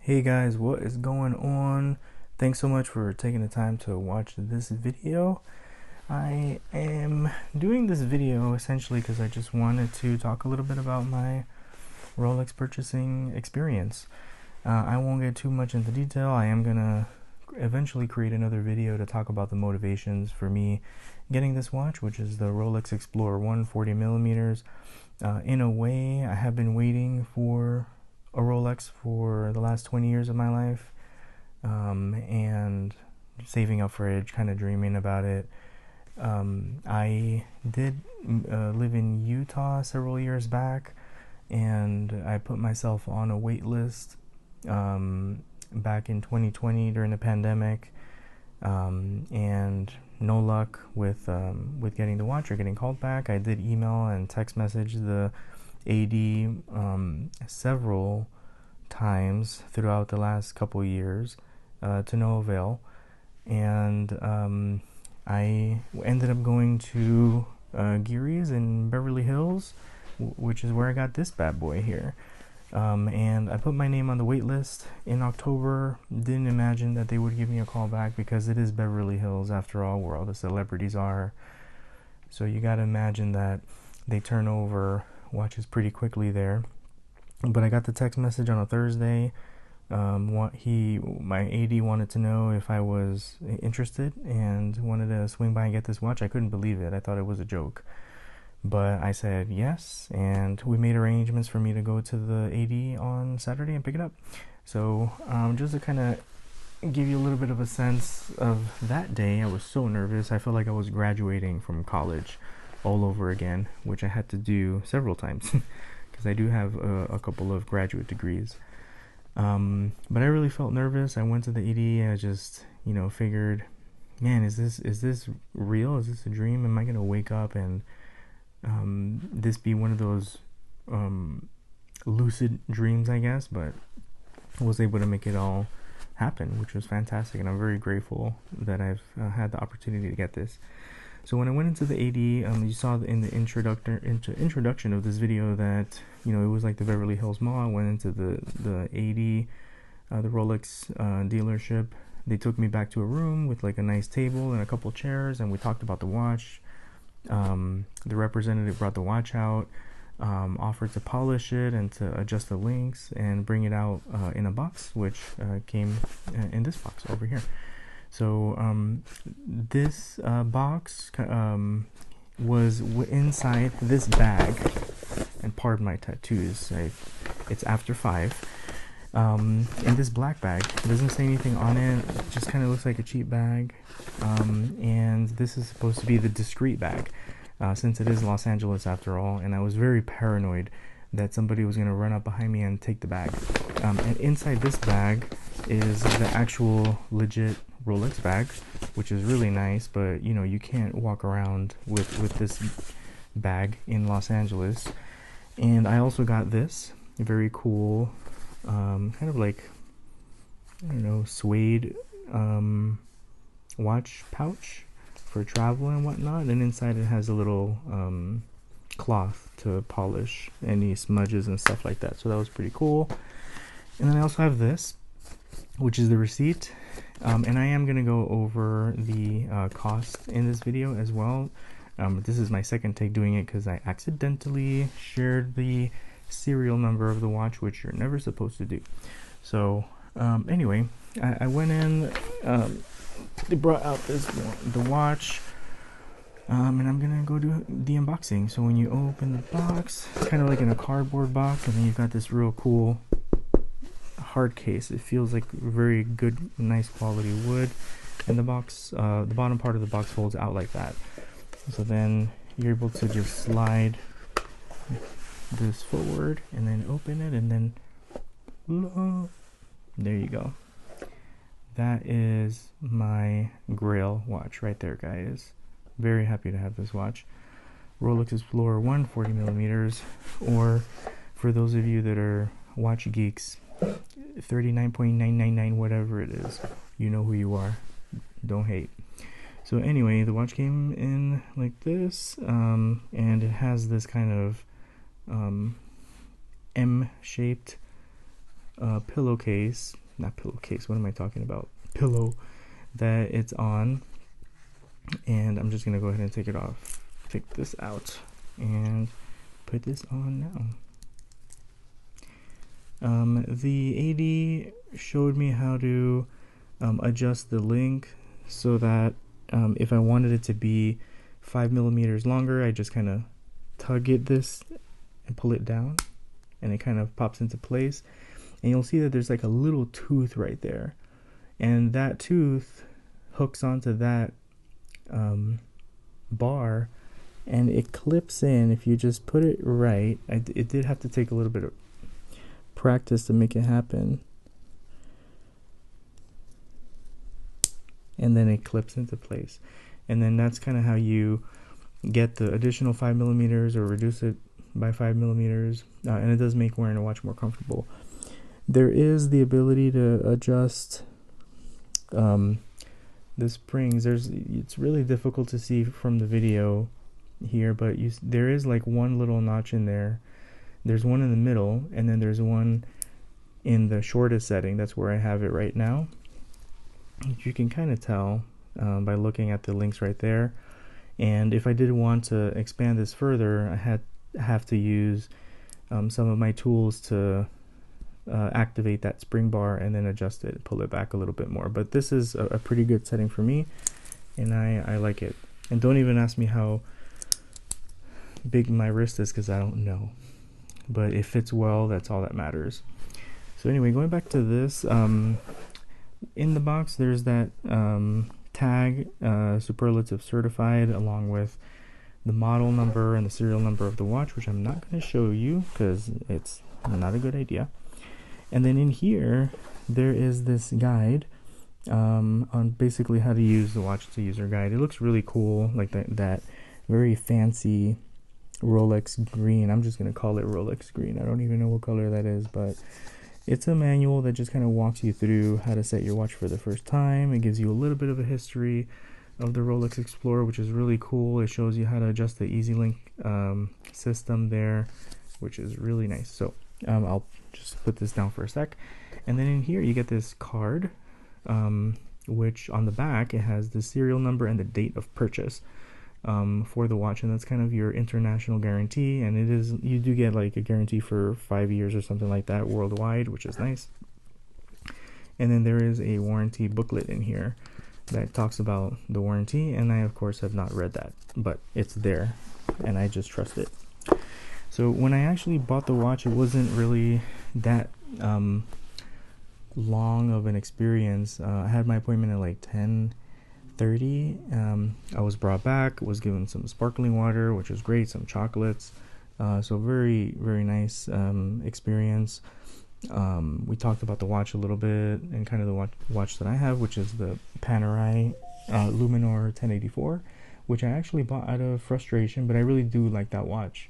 Hey guys, what is going on? Thanks so much for taking the time to watch this video. I am doing this video essentially because I just wanted to talk a little bit about my Rolex purchasing experience. I won't get too much into detail. I am gonna eventually create another video to talk about the motivations for me getting this watch, which is the Rolex Explorer 140 millimeters. In a way, I have been waiting for a Rolex for the last 20 years of my life, and saving up for it, kind of dreaming about it. I did live in Utah several years back, and I put myself on a wait list back in 2020 during the pandemic, and no luck with getting the watch or getting called back. I did email and text message the AD several times throughout the last couple years, to no avail, and I ended up going to Geary's in Beverly Hills, which is where I got this bad boy here. And I put my name on the wait list in October. Didn't imagine that they would give me a call back because it is Beverly Hills after all, where all the celebrities are. So you gotta imagine that they turn over watches pretty quickly there. But I got the text message on a Thursday. My AD wanted to know if I was interested and wanted to swing by and get this watch. I couldn't believe it. I thought it was a joke. But I said yes, and we made arrangements for me to go to the AD on Saturday and pick it up. So just to kind of give you a little bit of a sense of that day, I was so nervous. I felt like I was graduating from college all over again, which I had to do several times because I do have a couple of graduate degrees. But I really felt nervous. I went to the AD and I just, figured, man, is this real? Is this a dream? Am I gonna wake up and this be one of those lucid dreams, I guess? But I was able to make it all happen, which was fantastic, and I'm very grateful that I've had the opportunity to get this. So when I went into the AD, you saw in the introduction of this video that it was like the Beverly Hills Mall. I went into the AD, the Rolex dealership. They took me back to a room with like a nice table and a couple chairs, and we talked about the watch. The representative brought the watch out, offered to polish it and to adjust the links and bring it out in a box, which came in this box over here. So this box was inside this bag, and pardon my tattoos, it's after 5. In this black bag, it doesn't say anything on it, it just kind of looks like a cheap bag, and this is supposed to be the discreet bag, since it is Los Angeles after all, and I was very paranoid that somebody was going to run up behind me and take the bag. And inside this bag is the actual legit Rolex bag, which is really nice, but you can't walk around with this bag in Los Angeles. And I also got this very cool kind of like, I don't know, suede watch pouch for travel and whatnot, and inside it has a little cloth to polish any smudges and stuff like that. So that was pretty cool. And then I also have this, which is the receipt, and I am going to go over the cost in this video as well. This is my second take doing it because I accidentally shared the serial number of the watch, which you're never supposed to do. So anyway, I went in, they brought out the watch, and I'm gonna go do the unboxing. So when you open the box, it's kind of like in a cardboard box, and then you've got this real cool hard case. It feels like very good, nice quality wood, and the box, the bottom part of the box folds out like that. So then you're able to just slide this forward and then open it, and then there you go. That is my Grail watch right there, guys. Very happy to have this watch. Rolex Explorer 140 millimeters, or for those of you that are watch geeks, 39.999, whatever it is. You know who you are. Don't hate. So anyway, the watch came in like this, and it has this kind of M-shaped pillowcase, not pillowcase, what am I talking about? Pillow that it's on. And I'm just gonna go ahead and take it off, take this out, and put this on now. The AD showed me how to adjust the link so that if I wanted it to be 5 millimeters longer, I just kind of tug it this and pull it down, and it kind of pops into place. And you'll see that there's like a little tooth right there, and that tooth hooks onto that bar, and it clips in if you just put it right. It did have to take a little bit of practice to make it happen, and then it clips into place. And then that's kind of how you get the additional 5 millimeters or reduce it by 5 millimeters, and it does make wearing a watch more comfortable. There is the ability to adjust the springs. It's really difficult to see from the video here, but there is like one little notch in there. There's one in the middle, and then there's one in the shortest setting. That's where I have it right now. You can kind of tell by looking at the links right there. And if I did want to expand this further, I have to use some of my tools to activate that spring bar and then adjust it, pull it back a little bit more. But this is a pretty good setting for me, and I like it. And don't even ask me how big my wrist is, because I don't know, but it fits well. That's all that matters. So anyway, going back to this, in the box there's that tag, superlative certified, along with the model number and the serial number of the watch, which I'm not going to show you because it's not a good idea. And then in here there is this guide on basically how to use the watch. It's a user guide. It looks really cool, like that very fancy Rolex green. I'm just going to call it Rolex green. I don't even know what color that is, but it's a manual that just kind of walks you through how to set your watch for the first time. It gives you a little bit of a history of the Rolex Explorer, which is really cool. It shows you how to adjust the EasyLink system there, which is really nice. So I'll just put this down for a sec. And then in here you get this card, which on the back it has the serial number and the date of purchase for the watch, and that's kind of your international guarantee. And it is, you do get like a guarantee for 5 years or something like that worldwide, which is nice. And then there is a warranty booklet in here that talks about the warranty, and I of course have not read that, but it's there and I just trust it. So when I actually bought the watch, it wasn't really that long of an experience. I had my appointment at like 10:30. I was brought back, was given some sparkling water, which was great, some chocolates, so very, very nice experience. We talked about the watch a little bit, and kind of the watch that I have, which is the Panerai Luminor 1084, which I actually bought out of frustration, but I really do like that watch.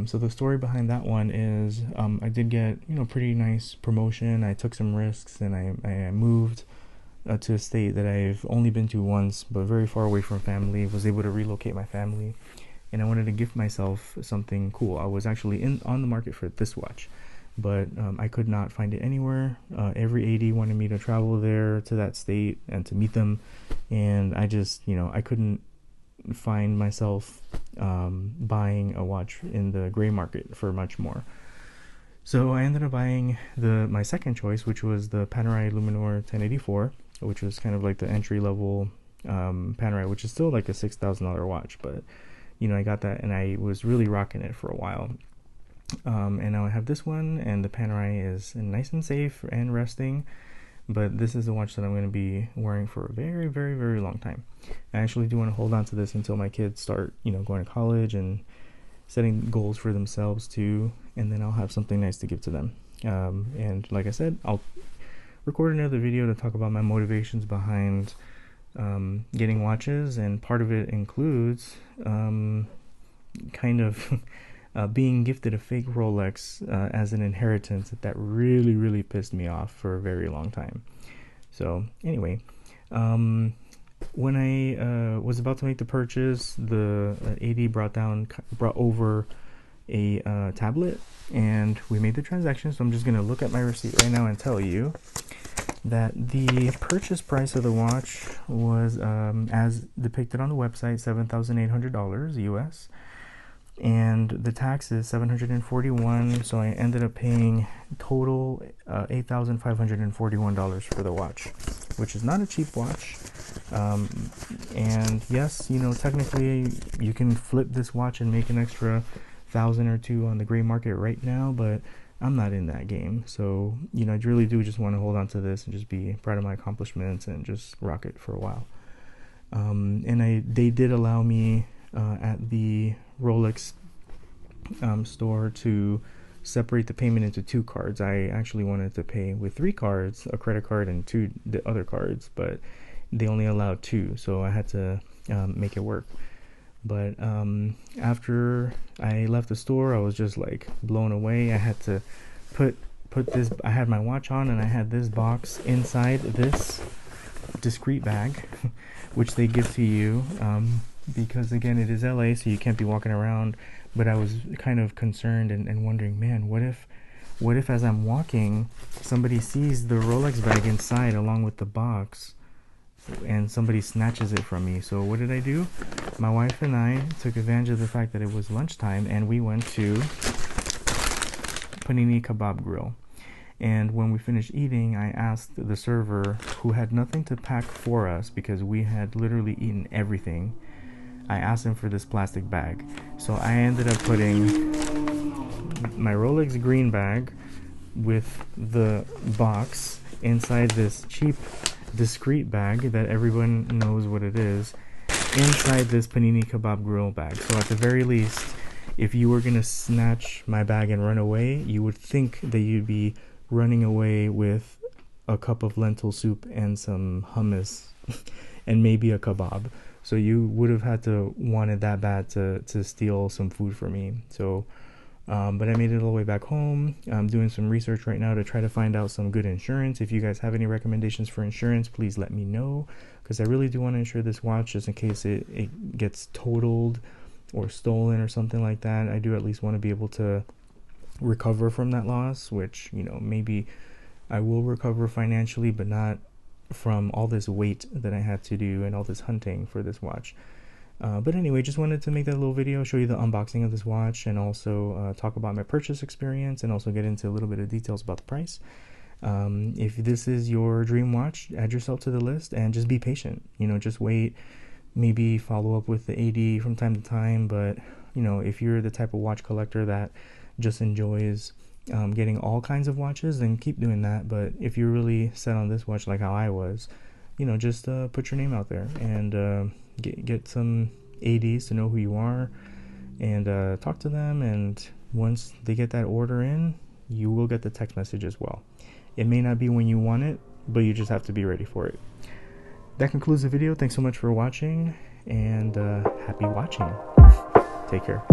So the story behind that one is I did get, pretty nice promotion. I took some risks, and I moved to a state that I've only been to once, but very far away from family. Was able to relocate my family, and I wanted to gift myself something cool. I was actually on the market for this watch, but I could not find it anywhere. Every AD wanted me to travel there to that state and to meet them, and I just, I couldn't find myself buying a watch in the gray market for much more. So I ended up buying my second choice, which was the Panerai Luminor 1084, which was kind of like the entry level Panerai, which is still like a $6,000 watch, but I got that and I was really rocking it for a while. And now I have this one, and the Panerai is nice and safe and resting, but this is the watch that I'm going to be wearing for a very, very, very long time. I actually do want to hold on to this until my kids start, going to college and setting goals for themselves too, and then I'll have something nice to give to them. And like I said, I'll record another video to talk about my motivations behind getting watches, and part of it includes kind of being gifted a fake Rolex as an inheritance that really, really pissed me off for a very long time. So anyway, when I was about to make the purchase, the AD brought over a tablet, and we made the transaction. So I'm just going to look at my receipt right now and tell you that the purchase price of the watch was, as depicted on the website, $7,800 US, and the tax is $741. So I ended up paying total $8,541 for the watch, which is not a cheap watch. And yes, you know, technically you can flip this watch and make an extra $1,000 or $2,000 on the gray market right now, but I'm not in that game. So, you know, I really do just want to hold on to this and just be proud of my accomplishments and just rock it for a while. And they did allow me at the Rolex store to separate the payment into 2 cards. I actually wanted to pay with 3 cards, a credit card and 2 the other cards, but they only allowed 2, so I had to make it work. But after I left the store, I was just like blown away. I had to put this, I had my watch on and I had this box inside this discreet bag which they give to you, because again, it is LA, so you can't be walking around. But I was kind of concerned and wondering, man, what if as I'm walking somebody sees the Rolex bag inside along with the box and somebody snatches it from me? So what did I do? My wife and I took advantage of the fact that it was lunchtime, and we went to Panini Kebab Grill. And when we finished eating, I asked the server, who had nothing to pack for us because we had literally eaten everything, I asked him for this plastic bag. So I ended up putting my Rolex green bag with the box inside this cheap discreet bag that everyone knows what it is, inside this Panini Kebab Grill bag. So at the very least, if you were gonna snatch my bag and run away, you would think that you'd be running away with a cup of lentil soup and some hummus and maybe a kebab. So you would have had to wanted that bad to steal some food from me. So but I made it all the way back home. I'm doing some research right now to try to find out some good insurance. If you guys have any recommendations for insurance, please let me know, because I really do want to insure this watch just in case it gets totaled or stolen or something like that. I do at least want to be able to recover from that loss, which, you know, maybe I will recover financially, but not from all this wait that I had to do and all this hunting for this watch. But anyway, just wanted to make that little video, show you the unboxing of this watch, and also talk about my purchase experience, and also get into a little bit of details about the price. If this is your dream watch, add yourself to the list and just be patient. You know, just wait, maybe follow up with the AD from time to time. But, you know, if you're the type of watch collector that just enjoys getting all kinds of watches, then keep doing that. But if you're really set on this watch like how I was, you know, just put your name out there and get some ADs to know who you are, and talk to them. And once they get that order in, you will get the text message as well. It may not be when you want it, but you just have to be ready for it. That concludes the video. Thanks so much for watching, and happy watching. Take care.